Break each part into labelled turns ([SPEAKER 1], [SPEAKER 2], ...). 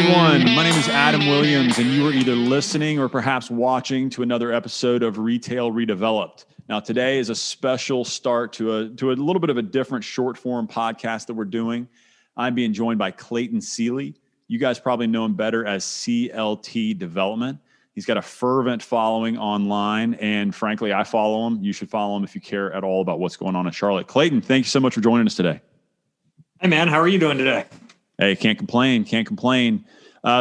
[SPEAKER 1] everyone. My name is Adam Williams, and you are either listening or perhaps watching to another episode of Retail Redeveloped. Now, today is a special start to a little bit of a different short-form podcast that we're doing. I'm being joined by Clayton Sealey. You guys probably know him better as CLT Development. He's got a fervent following online, and frankly, I follow him. You should follow him if you care at all about what's going on in Charlotte. Clayton, thank you so much for joining us today.
[SPEAKER 2] Hey, man. How are you doing today?
[SPEAKER 1] Hey, can't complain.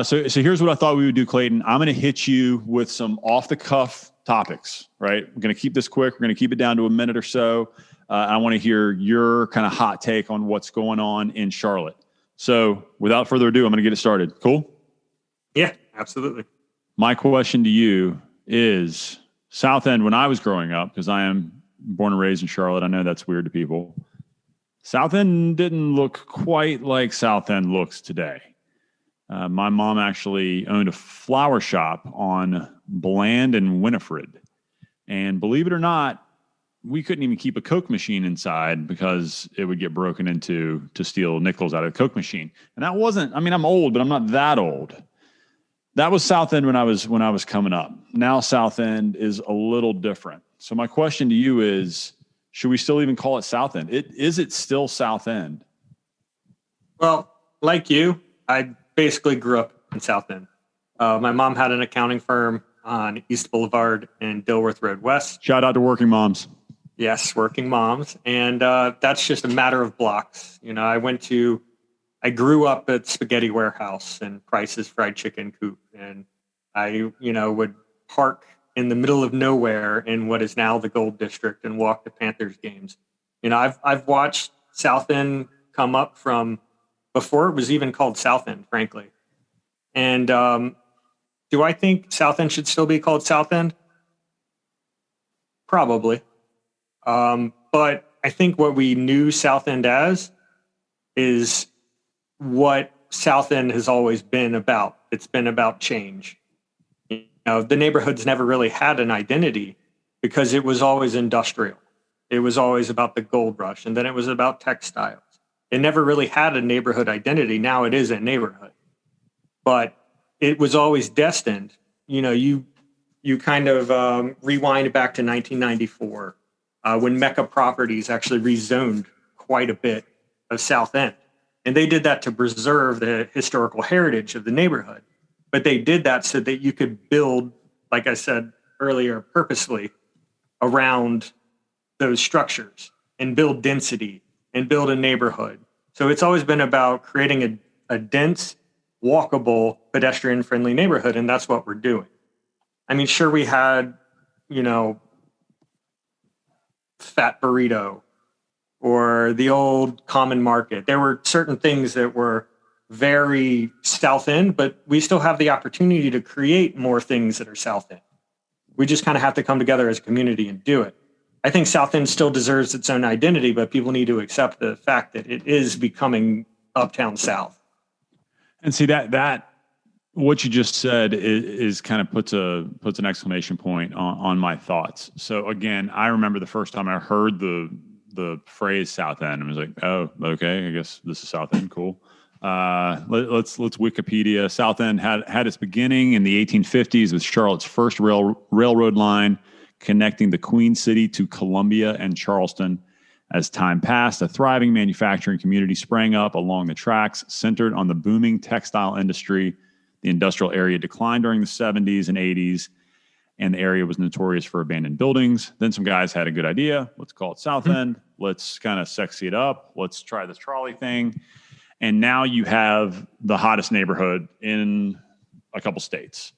[SPEAKER 1] So here's what I thought we would do, Clayton. I'm going to hit you with some off-the-cuff topics, right? We're going to keep this quick. We're going to keep it down to a minute or so. I want to hear your kind of hot take on what's going on in Charlotte. So without further ado, I'm going to get it started. Cool?
[SPEAKER 2] Yeah, absolutely.
[SPEAKER 1] My question to you is, South End, when I was growing up, because I am born and raised in Charlotte, I know that's weird to people. South End didn't look quite like South End looks today. My mom actually owned a flower shop on Bland and Winifred. And believe it or not, we couldn't even keep a Coke machine inside because it would get broken into to steal nickels out of the Coke machine. And that wasn't, I mean, I'm old, but I'm not that old. That was South End when I was coming up. Now South End is a little different. So my question to you is, should we still even call it South End? Is it still South End?
[SPEAKER 2] Well, like you, I basically grew up in South End. My mom had an accounting firm on East Boulevard and Dilworth Road West.
[SPEAKER 1] Shout out to working moms.
[SPEAKER 2] Yes, working moms. And that's just a matter of blocks. You know, I grew up at Spaghetti Warehouse and Price's Fried Chicken Coop. And I, would park in the middle of nowhere in what is now the Gold District and walk to Panthers games. You know, I've watched South End come up from before it was even called South End, frankly. And do I think South End should still be called South End? Probably. But I think what we knew South End as is what South End has always been about. It's been about change. The neighborhood's never really had an identity because it was always industrial. It was always about the gold rush, and then it was about textiles. It never really had a neighborhood identity. Now it is a neighborhood. But it was always destined. You kind of rewind back to 1994 when Mecca Properties actually rezoned quite a bit of South End. And they did that to preserve the historical heritage of the neighborhood. But they did that so that you could build, like I said earlier, purposely around those structures and build density and build a neighborhood. So it's always been about creating a dense, walkable, pedestrian-friendly neighborhood, and that's what we're doing. I mean, sure, we had, Fat Burrito or the old Common Market. There were certain things that were very South End, but we still have the opportunity to create more things that are South End. We just kind of have to come together as a community and do it. I think South End still deserves its own identity, but people need to accept the fact that it is becoming Uptown South.
[SPEAKER 1] And see that what you just said is kind of puts an exclamation point on my thoughts. So again, I remember the first time I heard the phrase South End, I was like, oh, okay, I guess this is South End, cool. Let's Wikipedia. South End had its beginning in the 1850s with Charlotte's first railroad line connecting the Queen City to Columbia and Charleston. As time passed, a thriving manufacturing community sprang up along the tracks, centered on the booming textile industry. The industrial area declined during the 70s and 80s, and the area was notorious for abandoned buildings. Then some guys had a good idea. Let's call it South End. Let's kind of sexy it up. Let's try this trolley thing. And now you have the hottest neighborhood in a couple states.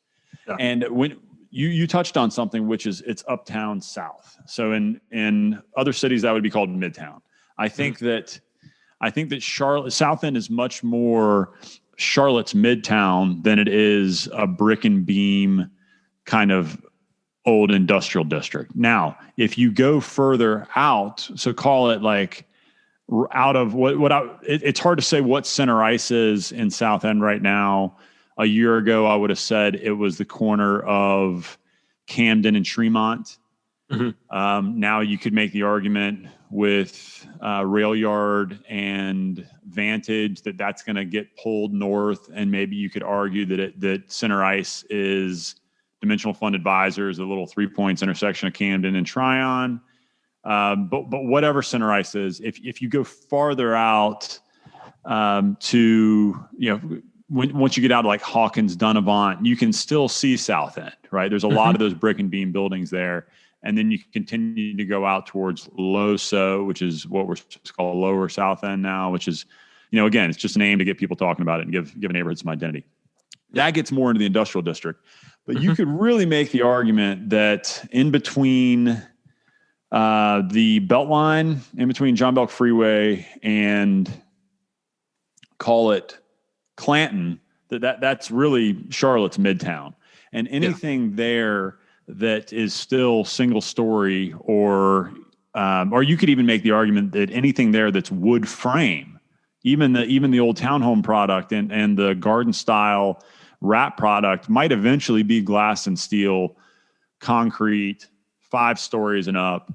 [SPEAKER 1] Yeah. And when you touched on something, which is it's Uptown South. So in other cities, that would be called Midtown. I think that Charlotte South End is much more Charlotte's Midtown than it is a brick and beam kind of old industrial district. Now, if you go further out, so call it like out of it's hard to say what center ice is in South End right now. A year ago, I would have said it was the corner of Camden and Tremont. Now you could make the argument with Rail Yard and Vantage that's going to get pulled north, and maybe you could argue that Center Ice is Dimensional Fund Advisors, a little 3 points intersection of Camden and Tryon. But whatever Center Ice is, if you go farther out to once you get out of like Hawkins, Dunavant, you can still see South End, right? There's a lot of those brick and beam buildings there. And then you can continue to go out towards LoSo, which is what we're supposed to call Lower South End now, which is, again, it's just a name to get people talking about it and give a neighborhood some identity. That gets more into the industrial district. But you could really make the argument that in between the Beltline, in between John Belk Freeway and call it Clanton, that's really Charlotte's Midtown. And anything there that is still single story, or you could even make the argument that anything there that's wood frame, even the old townhome product and the garden style wrap product might eventually be glass and steel, concrete, 5 stories and up.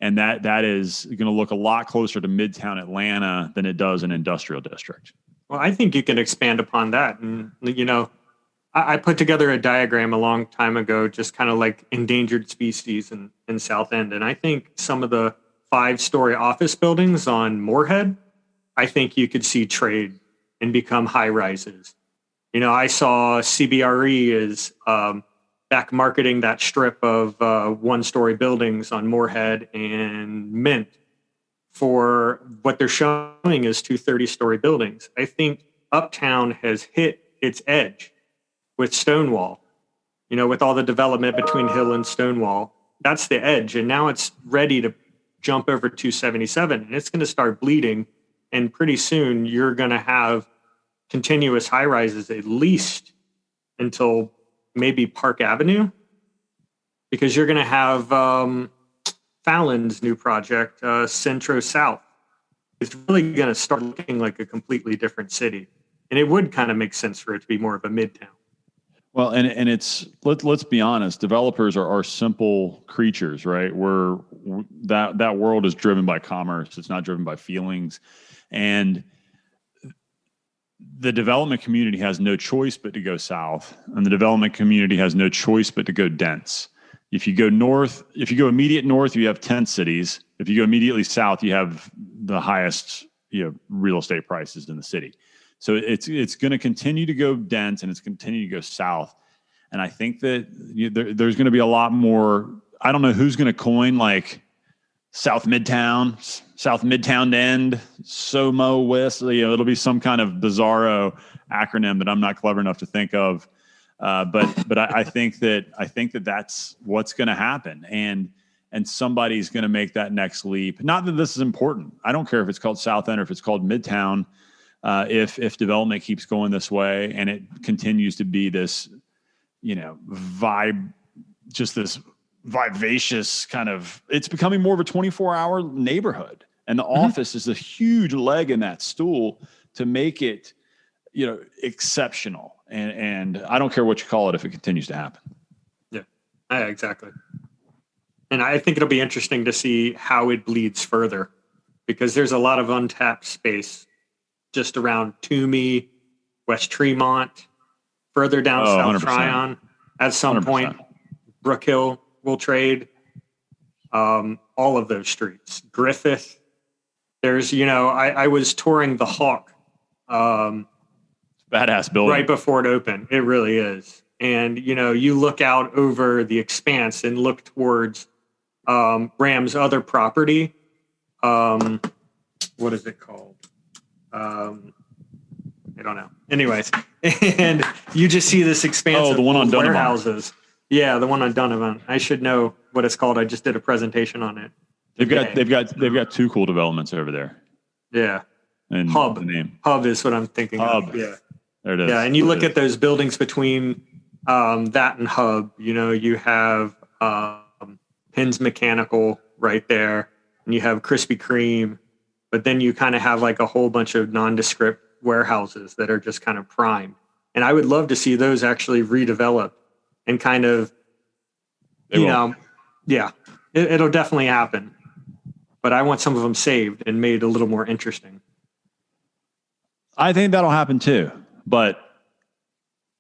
[SPEAKER 1] And that is going to look a lot closer to Midtown Atlanta than it does an industrial district.
[SPEAKER 2] Well, I think you can expand upon that. And, I put together a diagram a long time ago, just kind of like endangered species in South End. And I think some of the 5-story office buildings on Moorhead, I think you could see trade and become high rises. I saw CBRE is back marketing that strip of 1-story buildings on Moorhead and Mint for what they're showing is 2 30-story buildings. I think Uptown has hit its edge with Stonewall, with all the development between Hill and Stonewall. That's the edge. And now it's ready to jump over 277. And it's going to start bleeding. And pretty soon you're going to have continuous high rises at least until maybe Park Avenue, because you're going to have Fallon's new project, Centro South. It's really going to start looking like a completely different city. And it would kind of make sense for it to be more of a midtown.
[SPEAKER 1] Well, and it's let's be honest. Developers are simple creatures, right? Where that world is driven by commerce. It's not driven by feelings, and the development community has no choice but to go south, and the development community has no choice but to go dense. If you go north, if you go immediate north, you have tent cities. If you go immediately south, you have the highest real estate prices in the city. So it's going to continue to go dense, and it's continue to go south. And I think that there's going to be a lot more. I don't know who's going to coin like South Midtown End, SOMO West. It'll be some kind of bizarro acronym that I'm not clever enough to think of. But I think that that's what's going to happen, and somebody's going to make that next leap. Not that this is important. I don't care if it's called South End or if it's called Midtown. If development keeps going this way and it continues to be this, this vivacious kind of, it's becoming more of a 24-hour neighborhood, and the office is a huge leg in that stool to make it, exceptional. And I don't care what you call it if it continues to happen.
[SPEAKER 2] Yeah, exactly. And I think it'll be interesting to see how it bleeds further, because there's a lot of untapped space just around Toomey, West Tremont, further down South
[SPEAKER 1] 100%.
[SPEAKER 2] Tryon. At some
[SPEAKER 1] 100%.
[SPEAKER 2] point, Brook Hill will trade. All of those streets. Griffith. There's, I was touring the Hawk.
[SPEAKER 1] Badass building.
[SPEAKER 2] Right before it opened. It really is. And, you look out over the expanse and look towards Ram's other property. What is it called? I don't know. Anyways, and you just see this expanse
[SPEAKER 1] the one on Donovan.
[SPEAKER 2] warehouses. Yeah, the one on Donovan. I should know what it's called. I just did a presentation on it.
[SPEAKER 1] They've got 2 cool developments over there.
[SPEAKER 2] Yeah.
[SPEAKER 1] And
[SPEAKER 2] Hub.
[SPEAKER 1] The name.
[SPEAKER 2] Hub is what I'm thinking
[SPEAKER 1] Hub.
[SPEAKER 2] of. Yeah.
[SPEAKER 1] There it is.
[SPEAKER 2] Yeah, and you look at those buildings between that and Hub. You have Penn's Mechanical right there, and you have Krispy Kreme, but then you kind of have like a whole bunch of nondescript warehouses that are just kind of primed. And I would love to see those actually redeveloped and kind of, yeah, It'll definitely happen. But I want some of them saved and made a little more interesting.
[SPEAKER 1] I think that'll happen too. But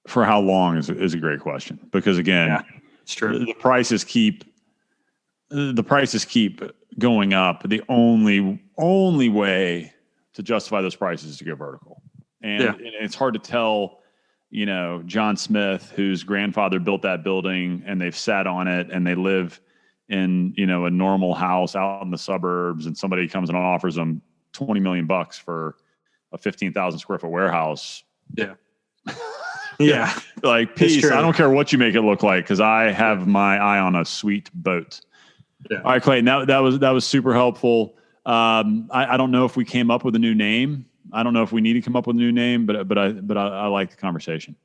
[SPEAKER 1] for how long is a great question. Because again,
[SPEAKER 2] it's true.
[SPEAKER 1] The prices keep going up. The only way to justify those prices is to go vertical. And it's hard to tell, John Smith, whose grandfather built that building and they've sat on it and they live in, a normal house out in the suburbs, and somebody comes and offers them $20 million for a 15,000 square foot warehouse.
[SPEAKER 2] Yeah. Yeah.
[SPEAKER 1] Like, peace. I don't care what you make it look like, because I have my eye on a sweet boat. Yeah. All right, Clayton, that was super helpful. I don't know if we came up with a new name. I don't know if we need to come up with a new name, but I like the conversation.